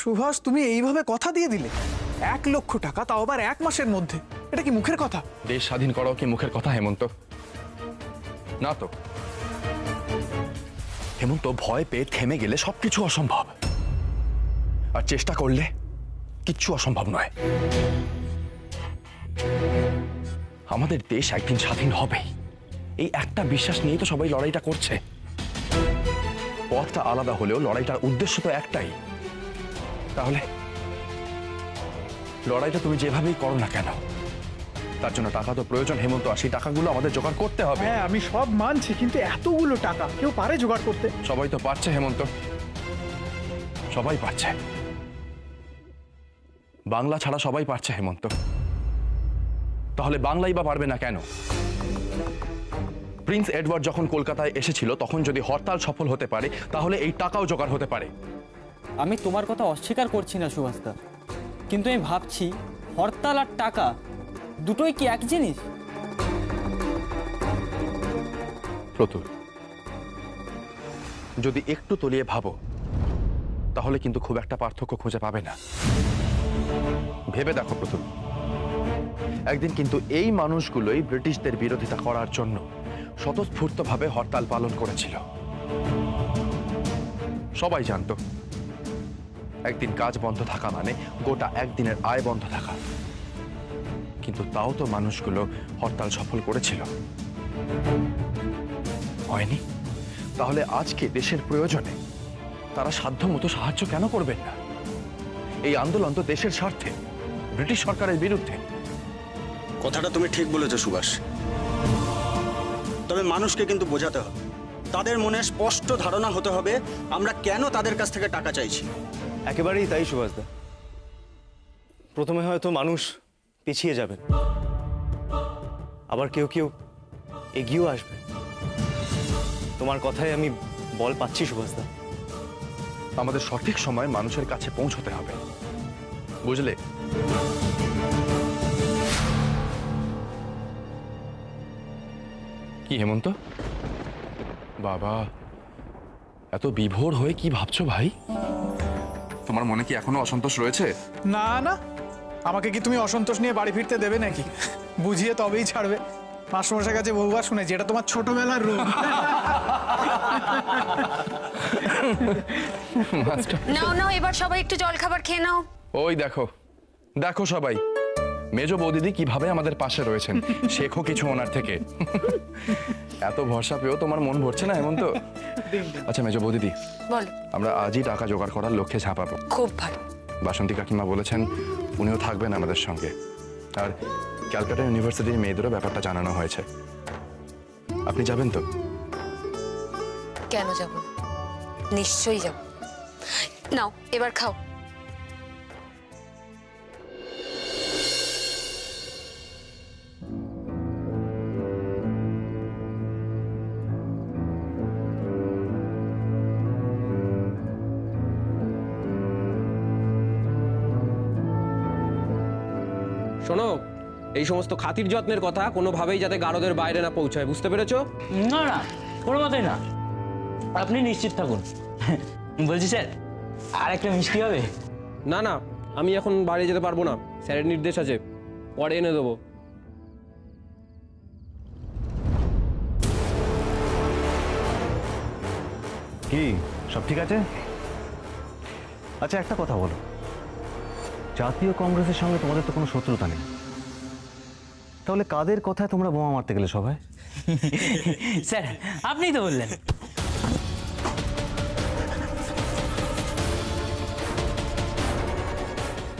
সুভাষ, তুমি এইভাবে কথা দিয়ে দিলে 1,00,000 টাকা, তাও আবার 1 মাসের মধ্যে? এটা কি মুখের কথা? দেশ স্বাধীন করাও কি মুখের কথা হেমন্ত? না তো হেমন্ত, ভয় পেয়ে থেমে গেলে সবকিছু অসম্ভব, আর চেষ্টা করলে কিচ্ছু অসম্ভব নয়। আমাদের দেশ একদিন স্বাধীন হবেই, এই একটা বিশ্বাস নিয়েই তো সবাই লড়াইটা করছে। পথটা আলাদা হলেও লড়াইটার উদ্দেশ্য তো একটাই। তাহলে লড়াইটা তুমি যেভাবেই করো না কেন, তার জন্য টাকা তো প্রয়োজন হেমন্ত, আর সেই টাকাগুলো আমাদের জোগাড় করতে হবে। হ্যাঁ, আমি সব মানছি, কিন্তু এতগুলো টাকা কেউ পারে জোগাড় করতে? সবাই তো পারছে হেমন্ত, সবাই পারছে। বাংলা ছাড়া সবাই পারছে হেমন্ত, তাহলে বাংলাই বা পারবে না কেন? প্রিন্স এডওয়ার্ড যখন কলকাতায় এসেছিল তখন যদি হরতাল সফল হতে পারে, তাহলে এই টাকাও জোগাড় হতে পারে। আমি তোমার কথা অস্বীকার করছি না সুভাষদা, কিন্তু আমি ভাবছি হরতাল আর টাকা দুটোই কি এক জিনিস? প্রতুল, যদি একটু তলিয়ে ভাবো তাহলে কিন্তু খুব একটা পার্থক্য খুঁজে পাবে না। ভেবে দেখো প্রতুল, একদিন কিন্তু এই মানুষগুলোই ব্রিটিশদের বিরোধিতা করার জন্য স্বতঃস্ফূর্তভাবে হরতাল পালন করেছিল। সবাই জানতো একদিন কাজ বন্ধ থাকা মানে গোটা একদিনের আয় বন্ধ থাকা, কিন্তু তাও তো মানুষগুলো হরতাল সফল করেছিল, হয়নি? তাহলে আজকে দেশের প্রয়োজনে তারা সাধ্যমতো সাহায্য কেন করবেন না? এই আন্দোলন তো দেশের স্বার্থে, ব্রিটিশ সরকারের বিরুদ্ধে। কথাটা তুমি ঠিক বলেছো সুভাষ, তবে মানুষকে কিন্তু বোঝাতে হবে, তাদের মনে স্পষ্ট ধারণা হতে হবে আমরা কেন তাদের কাছ থেকে টাকা চাইছি। একেবারেই তাই সুভাষদা। প্রথমে হয়তো মানুষ পিছিয়ে যাবেন, আবার কেউ কেউ এগিয়েও আসবে। তোমার কথায় আমি বল পাচ্ছি সুভাষদা। আমাদের সঠিক সময় মানুষের কাছে পৌঁছতে হবে, বুঝলে? কি হেমন্ত, বাবা এত বিভোর হয়ে কি ভাবছো ভাই? তোমার মনে কি এখনো অসন্তোষ রয়েছে? না না, আমাকে কি তুমি অসন্তোষ নিয়ে বাড়ি ফিরতে দেবে নাকি? বুঝিয়ে তবেই ছাড়বে। মাস্টারমশাইয়ের কাছে বহুবার শুনেছি এটা তোমার ছোটবেলার রোগ। নাও নাও, এবার সবাই একটু জল খাবার খেয়ে নাও। ওই দেখো দেখো সবাই, মেজ বৌদিদি কিভাবে আমাদের পাশে রয়েছেন, শেখো কিছু ওনার থেকে। এত ভরসা পেয়েও তোমার মন ভরছে না হেমন্ত? আচ্ছা মেজ বৌদিদি, বলো। আমরা আজই টাকা জোগাড় করার লক্ষ্যে ঝাঁপাবো। খুব ভালো। বাসন্তী কাকিমা বলেছেন উনিও থাকবেন আমাদের সঙ্গে, আর ক্যালকাটা ইউনিভার্সিটির মেয়েদেরও ব্যাপারটা জানানো হয়েছে। আপনি যাবেন তো? কেন যাব না, নিশ্চয়ই যাব। নাও এবার খাও। শোনো, এই সমস্ত খাতির যত্নের কথা কোনোভাবেই যাতে গারদের বাইরে না পৌঁছায়, বুঝতে পেরেছো? না না, কোনো কথাই না, আপনি নিশ্চিত থাকুন। বলছি স্যার, আর একটা মিষ্টি হবে? না না, আমি এখন বাড়ি যেতে পারবো না, স্যারের নির্দেশ আছে, পরে এনে দেবো। কি সব ঠিক আছে? আচ্ছা একটা কথা বলো, জাতীয় কংগ্রেসের সঙ্গে তোমাদের তো কোনো শত্রুতা নেই, তাহলে কাদের কথায় তোমরা বোমা মারতে গেলে সবাই? স্যার আপনিই তো বললেন।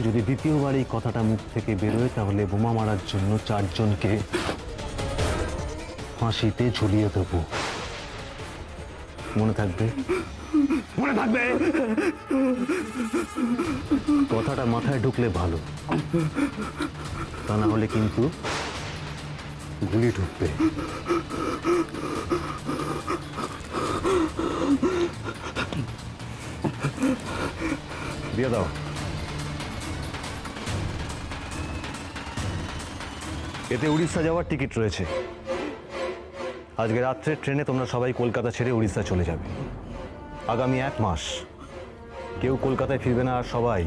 যদি দ্বিতীয়বার এই কথাটা মুখ থেকে বেরোয় তাহলে বোমা মারার জন্য 4 জনকে ফাঁসিতে ঝুলিয়ে দেবো। মনে থাকবে? মনে থাকবে? কথাটা মাথায় ঢুকলে ভালো, তা না হলে কিন্তু গুলি ঢুকবে। দিয়ে দাও। এতে উড়িষ্যা যাওয়ার টিকিট রয়েছে। আজকে রাত্রে ট্রেনে তোমরা সবাই কলকাতা ছেড়ে উড়িষ্যা চলে যাবে। আগামী 1 মাস কেউ কলকাতায় ফিরবে না, আর সবাই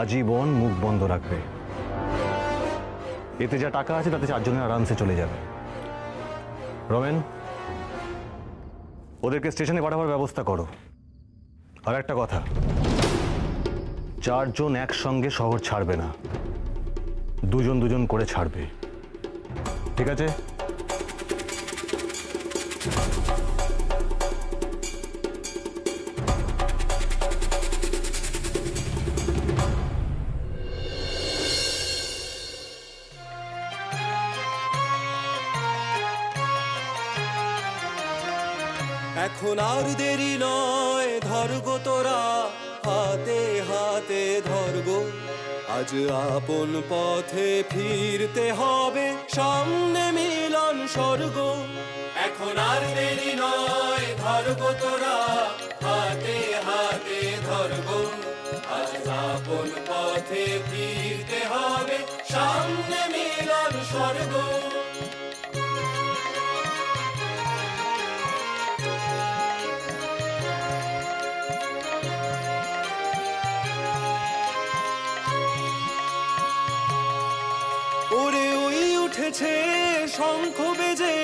আজীবন মুখ বন্ধ রাখবে। এতে যা টাকা আছে তাতে 4 জনের আরামসে চলে যাবে। রমেন, ওদেরকে স্টেশনে পাঠাবার ব্যবস্থা করো। আর একটা কথা, 4 জন একসঙ্গে শহর ছাড়বে না, 2 জন 2 জন করে ছাড়বে, ঠিক আছে? এখন আর দেরি নয়, ধর গো তোরা হাতে হাতে ধর গো। আজ আপন পথে ফিরতে হবে, সামনে মিলন স্বর্গ। এখন আর দেরি নয়, ধর গো তোরা হাতে হাতে ধর গো। আজ আপন পথে ফিরতে হবে, সামনে মিলন স্বর্গ। ওরে ওই উঠেছে শঙ্খ বেজে,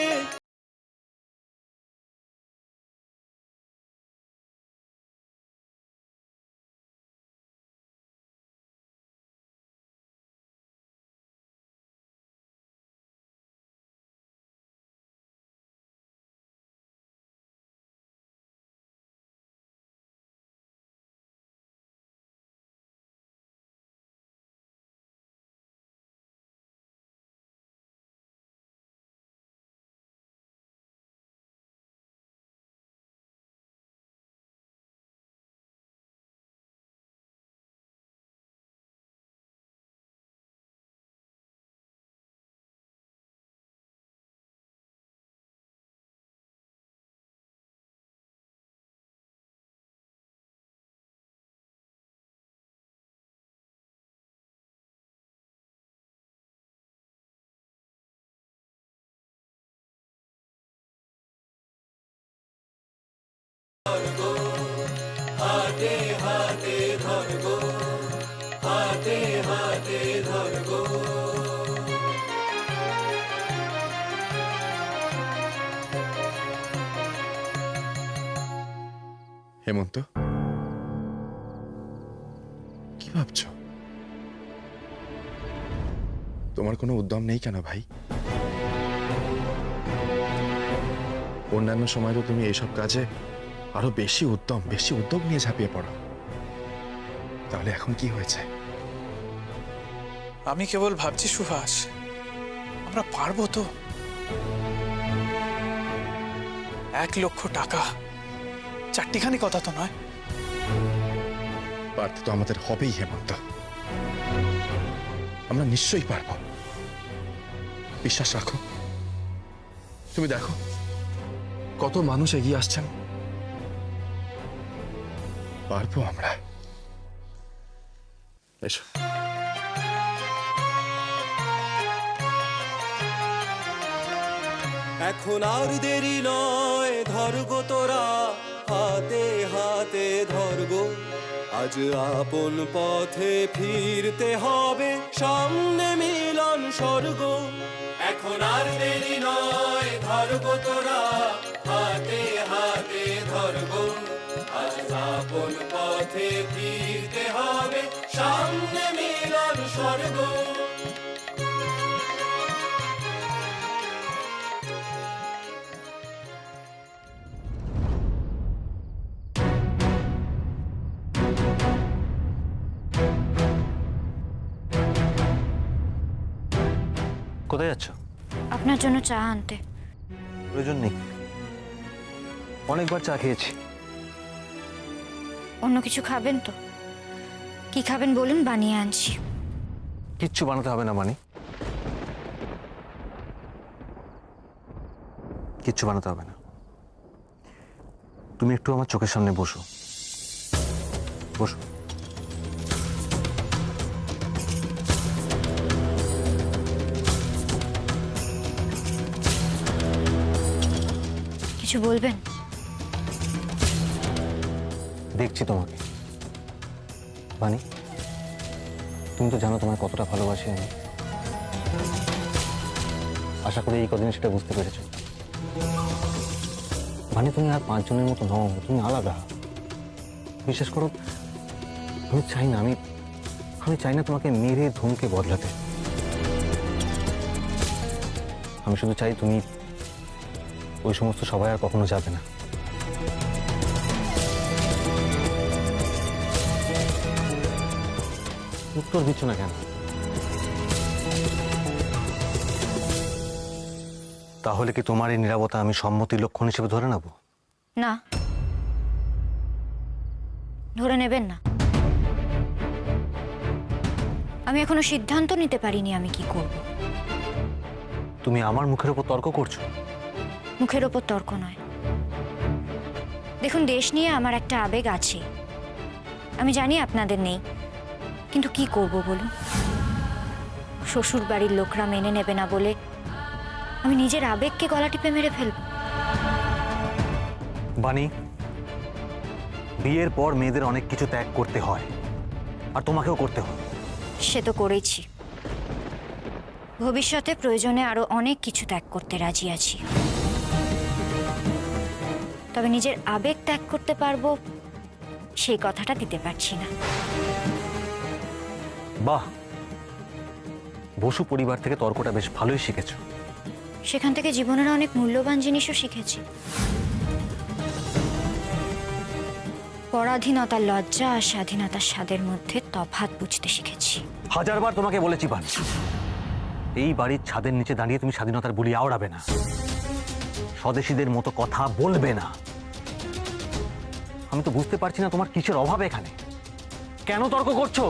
হাতে হাতে ধর গো, হাতে হাতে ধর গো। হেমন্ত, কি ভাবছো? তোমার কোনো উদ্যম নেই কেন ভাই? অন্যান্য সময় তো তুমি এইসব কাজে আরো বেশি উদ্যোগ নিয়ে ঝাঁপিয়ে পড়ো, তাহলে এখন কি হয়েছে? আমি কেবল ভাবছি সুভাষ, আমরা পারবো তো? 1 লক্ষ টাকা 4টিখানি কথা তো নয়। পারতে তো আমাদের হবেই হেমন্ত, আমরা নিশ্চয়ই পারবো, বিশ্বাস রাখো। তুমি দেখো কত মানুষ এগিয়ে আসছেন, পারবো আমরা। এসো। এখন আর দেরি নয়, ধর গো তোরা হাতে হাতে ধর গো। আজ আপন পথে ফিরতে হবে, সামনে মিলন স্বর্গ। এখন আর দেরি নয়, ধর গো তোরা হাতে হাতে ধর গো। আজ আপন পথে ফিরতে হবে, সামনে মিলন স্বর্গ। কোথায় যাচ্ছ? আপনার জন্য চা আনতে। প্রয়োজন নেই, অনেকবার চা খেয়েছি। অন্য কিছু খাবেন তো? কি খাবেন বলুন, বানিয়ে আনছি। কিচ্ছু বানাতে হবে না মানে? কিচ্ছু বানাতে হবে না, তুমি একটু আমার চোখের সামনে বসো, বসো। কিছু বলবেন? দেখছি তোমাকে। বানি, তুমি তো জানো তোমায় কতটা ভালোবাসি আমি। আশা করি এই কদিনে সেটা বুঝতে পেরেছো। মানে তুমি আর 5 জনের মতো নও, তুমি আলাদা। বিশেষ করো, আমি চাই না তোমাকে মেরে ধমকে বদলাতে। আমি শুধু চাই তুমি ওই সমস্ত সবাই আর কখনো যাবে না। উত্তর দিচ্ছ না কেন? তাহলে কি তোমার এই নীরবতা আমি সম্মতির লক্ষণ হিসেবে ধরে নেব? না, ধরে নেবেন না। আমি এখনো সিদ্ধান্ত নিতে পারিনি আমি কি করব। তুমি আমার মুখের উপর তর্ক করছো? মুখের ওপর তর্ক নয়। দেখুন, দেশ নিয়ে আমার একটা আবেগ আছে, আমি জানি আপনাদের নেই, কিন্তু কি করব বলুন? শ্বশুর বাড়ির লোকরা মেনে নেবে না বলে আমি নিজের আবেগকে গলা টিপে মেরে ফেলব? বানি, বিয়ের পর মেয়েদের অনেক কিছু ত্যাগ করতে হয়, আর তোমাকেও করতে হয়। সে তো করেছি। ভবিষ্যতে প্রয়োজনে আরো অনেক কিছু ত্যাগ করতে রাজি আছি, তবে নিজের আবেগ ত্যাগ করতে পারবো সেই কথাটা দিতে পারছি না। বাহ, বসু পরিবার থেকে তর্কটা বেশ ভালোই শিখেছো। সেখান থেকে জীবনের অনেক মূল্যবান জিনিসও শিখেছি। পরাধীনতার লজ্জা আর স্বাধীনতার স্বাদের মধ্যে তফাৎ বুঝতে শিখেছি। 1000বার তোমাকে বলেছি বানি, এই বাড়ির ছাদের নিচে দাঁড়িয়ে তুমি স্বাধীনতার বুলি আওড়াবে না, স্বদেশীদের মতো কথা বলবে না। আমি তো বুঝতে পারছি না তোমার কিসের অভাব এখানে, কেন তর্ক করছো?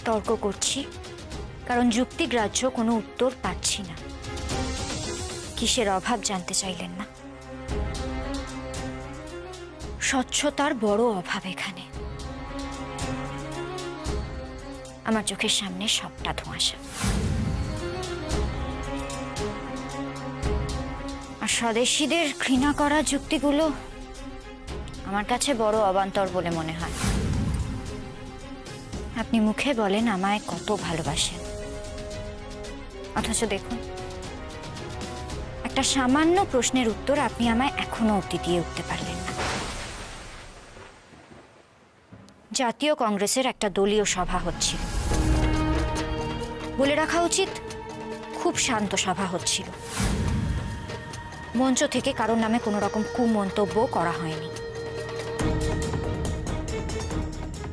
তর্ক করছি কারণ যুক্তিগ্রাহ্য কোনো উত্তর পাচ্ছি না। কিসের অভাব জানতে চাইলেন না? স্বচ্ছতার বড় অভাব এখানে। আমার চোখের সামনে সবটা ধোঁয়াশা। আর স্বদেশীদের ঘৃণা করা যুক্তিগুলো আমার কাছে বড় অবান্তর বলে মনে হয়। আপনি মুখে বলেন আমায় কত ভালোবাসেন, অথচ দেখুন, একটা সামান্য প্রশ্নের উত্তর আপনি আমায় এখনো অবধি দিয়ে উঠতে পারলেন না। জাতীয় কংগ্রেসের একটা দলীয় সভা হচ্ছিল, বলে রাখা উচিত খুব শান্ত সভা হচ্ছিল। মঞ্চ থেকে কারোর নামে কোনো রকম কুমন্তব্য করা হয়নি।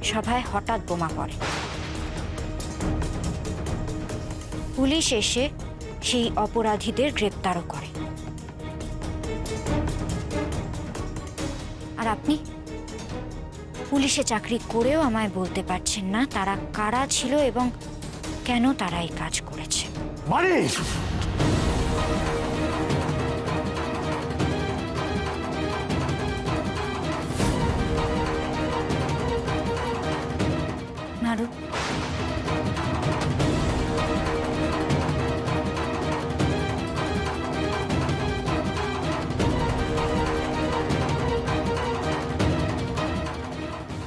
সভায় হঠাৎ বোমা পড়ে। পুলিশ এসে সেই অপরাধীদের গ্রেপ্তারও করে। আর আপনি পুলিশে চাকরি করেও আমায় বলতে পারছেন না তারা কারা ছিল এবং কেন তারা এই কাজ করেছে। বানি, নারু,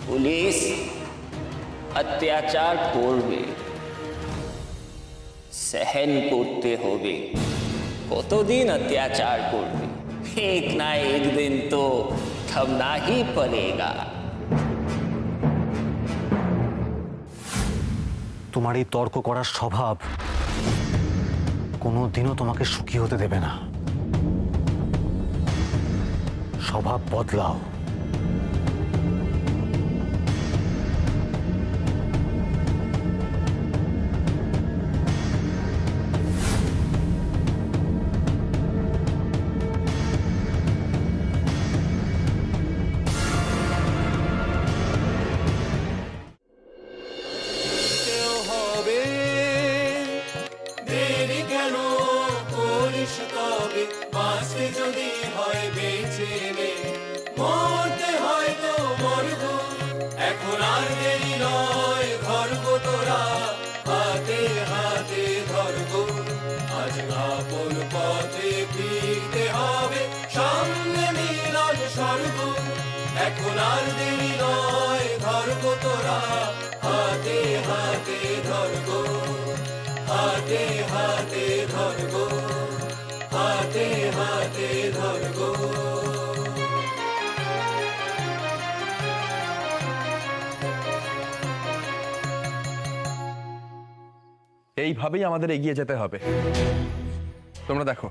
পুলিশ অত্যাচার করবে, सहन করতে হবে। কতদিন অত্যাচার করবে? एक ना एक दिन तो थमना ही पड़ेगा। তোমার এই তর্ক করার স্বভাব কোনোদিনও তোমাকে সুখী হতে দেবে না। স্বভাব বদলাও। যদি হয় বেঁচে নে, মরতে হয় তো মরবো, এখন আর দেরি নয়, ধরবো তোরা হাতে হাতে ধরবো। আজ আপন পথে ফিরতে হবে, সামনে মিলন স্বর্গ। এখন আর দেরি নয়, ধরবো তোরা হাতে হাতে ধরবো, হাতে হাতে ধরবো, হাতে হাতে ধরবো। এইভাবেই আমাদের এগিয়ে যেতে হবে। তোমরা দেখো,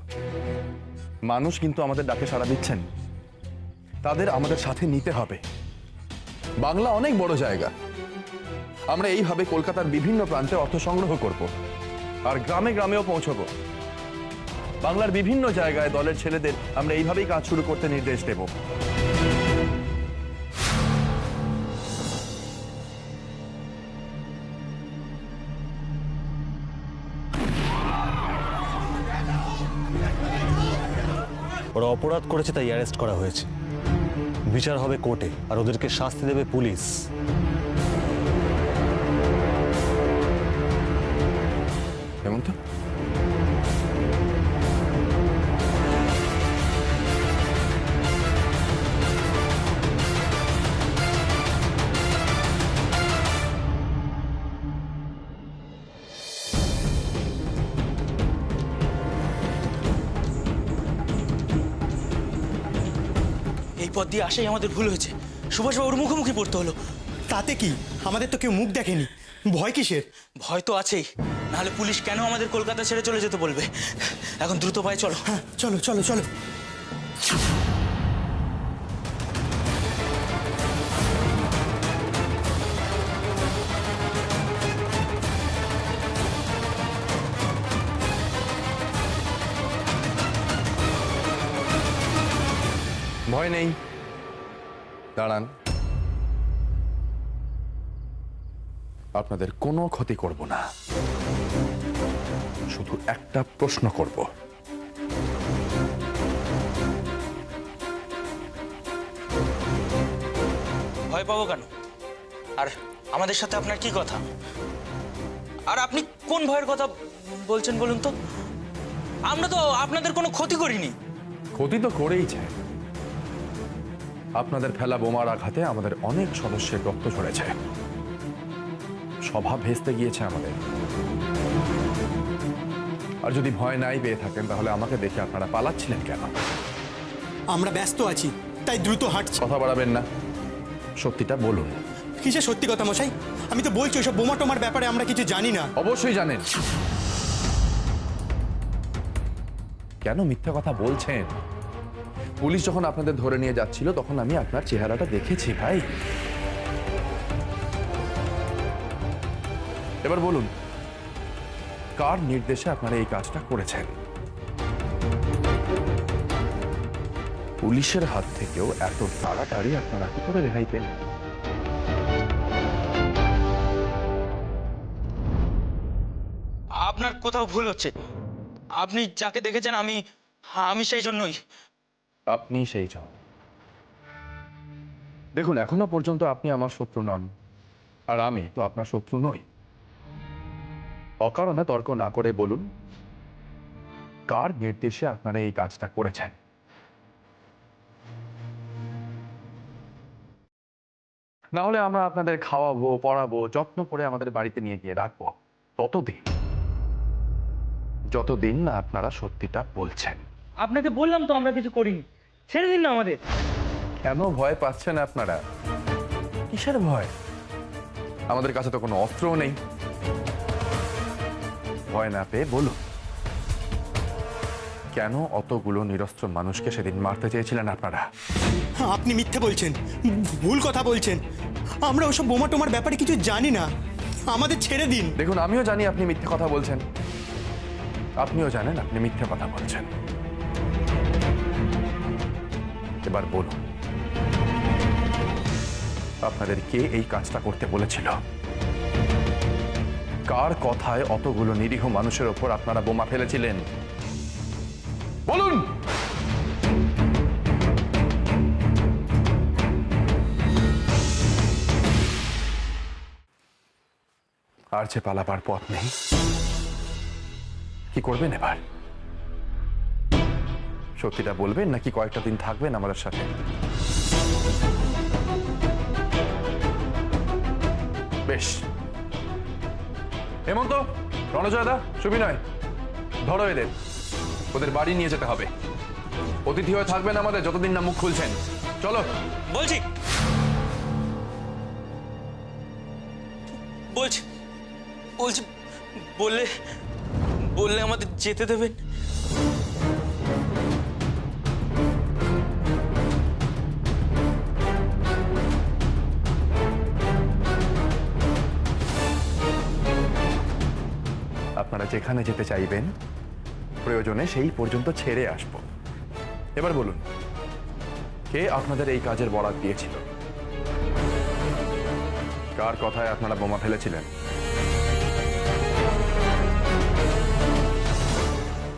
মানুষ কিন্তু আমাদের ডাকে সাড়া দিচ্ছেন, তাদের আমাদের সাথে নিতে হবে। বাংলা অনেক বড় জায়গা, আমরা এইভাবে কলকাতার বিভিন্ন প্রান্তে অর্থ সংগ্রহ করব, আর গ্রামে গ্রামেও পৌঁছবো। বাংলার বিভিন্ন জায়গায় দলের ছেলেদের আমরা এইভাবেই কাজ শুরু করতে নির্দেশ দেব। ওরা অপরাধ করেছে, তাই অ্যারেস্ট করা হয়েছে। বিচার হবে কোর্টে, আর ওদেরকে শাস্তি দেবে পুলিশ। হেমন্ত, এই পথ দিয়ে আসাই আমাদের ভুল হয়েছে। সুভাষবাবুর মুখোমুখি পড়তে হলো। তাতে কি, আমাদের তো কেউ মুখ দেখেনি, ভয় কিসের? ভয় তো আছেই, নাহলে পুলিশ কেন আমাদের কলকাতা ছেড়ে চলে যেতে বলবে? এখন দ্রুত পায়ে চলো। হ্যাঁ, চলো চলো চলো। ভয় নেই, দাঁড়ান। আপনাদের কোনো ক্ষতি করব না, শুধু একটা প্রশ্ন করব। ভয় পাবো কেন? আর আমাদের সাথে আপনার কি কথা? আর আপনি কোন ভয়ের কথা বলছেন বলুন তো? আমরা তো আপনাদের কোনো ক্ষতি করিনি। ক্ষতি তো করেইছে। আপনাদের ফেলা বোমার আঘাতে আমাদের অনেক সদস্যের রক্ত ঝরেছে, সভা ভেস্তে গিয়েছে আমাদের। আর যদি ভয় নাই পেয়ে থাকেন, তাহলে আমাকে দেখে আপনারা পালাচ্ছিলেন কেন? আমরা ব্যস্ত আছি, তাই দ্রুত হাঁটছি। কথা বাড়াবেন না, সত্যিটা বলুন। কিসে সত্যি কথা মশাই? আমি তো বলছি ওইসব বোমা টোমার ব্যাপারে আমরা কিছু জানি না। অবশ্যই জানেন। কেন মিথ্যা কথা বলছেন? পুলিশ যখন আপনাদের ধরে নিয়ে যাচ্ছিল, তখন আমি আপনার চেহারাটা দেখেছি ভাই। এবার বলুন, কার নির্দেশে আপনারা এই কাজটা করেছেন? পুলিশের হাত থেকেও এত তাড়াতাড়ি আপনারা কি করে রেহাই পেলেন? আপনার কোথাও ভুল হচ্ছে। আপনি যাকে দেখেছেন আমি সেই জন্যই। আপনি সেই জন। দেখুন, এখনো পর্যন্ত আপনি আমার শত্রু নন, আর আমি তো আপনার শত্রু নই। অকারণে তর্ক না করে বলুন, কার নির্দেশে আপনারা এই কাজটা করেছেন? না হলে আমরা আপনাদের খাওয়াবো, পড়াবো, যত্ন করে আমাদের বাড়িতে নিয়ে গিয়ে রাখবো, যতদিন না আপনারা সত্যিটা বলছেন। আপনাকে বললাম তো আমরা কিছু করিনি, ছেড়ে দিন না আমাদের। কেন ভয় পাচ্ছেন আপনারা? কিসের ভয়? আমাদের কাছে তো কোনো অস্ত্রও নেই। ভয় না পেয়ে বলুন, কেন অতগুলো নিরস্ত্র মানুষকে সেদিন মারতে চেয়েছিলেন আপনারা? আপনি মিথ্যে বলছেন, ভুল কথা বলছেন। আমরা ওসব বোমা টোমার ব্যাপারে কিছু জানি না, আমাদের ছেড়ে দিন। দেখুন, আমিও জানি আপনি মিথ্যে কথা বলছেন, আপনিও জানেন আপনি মিথ্যে কথা বলছেন। এবার বলুন, আপনাদের কে এই কাজটা করতে বলেছিল? কার কথায় অতগুলো নিরীহ মানুষের ওপর আপনারা বোমা ফেলেছিলেন? বলুন। আর যে পালাবার পথ নেই, কি করবেন এবার? সত্যিটা বলবেন নাকি কয়েকটা দিন থাকবেন আমাদের সাথে? বেশ, হেমন্ত, রণজয়দা, সুবিনয়, ধরো এদের, ওদের বাড়ি নিয়ে যেতে হবে। অতিথি হয়ে থাকবেন আমাদের যতদিন না মুখ খুলছেন। চলো। বলছি বলছি বলছি বললে বললে আমাদের যেতে দেবেন? আপনারা যেখানে যেতে চাইবেন প্রয়োজনে সেই পর্যন্ত ছেড়ে আসব। এবার বলুন, কে আপনাদের এই কাজের বরাত দিয়েছিল? কার কথায় আপনারা বোমা ফেলেছিলেন?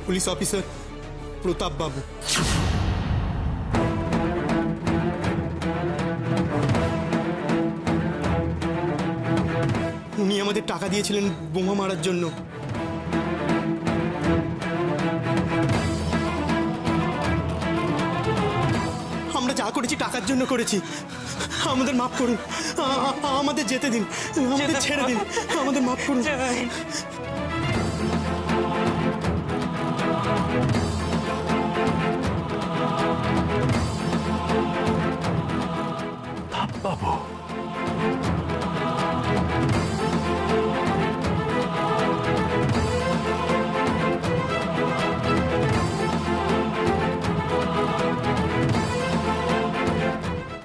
পুলিশ অফিসার প্রতাপ বাবু। উনি আমাদের টাকা দিয়েছিলেন বোমা মারার জন্য। আমরা যা করেছি টাকার জন্য করেছি, আমাদের মাফ করুন, আমাদের যেতে দিন, আমাদের ছেড়ে দিন, আমাদের মাফ করুন।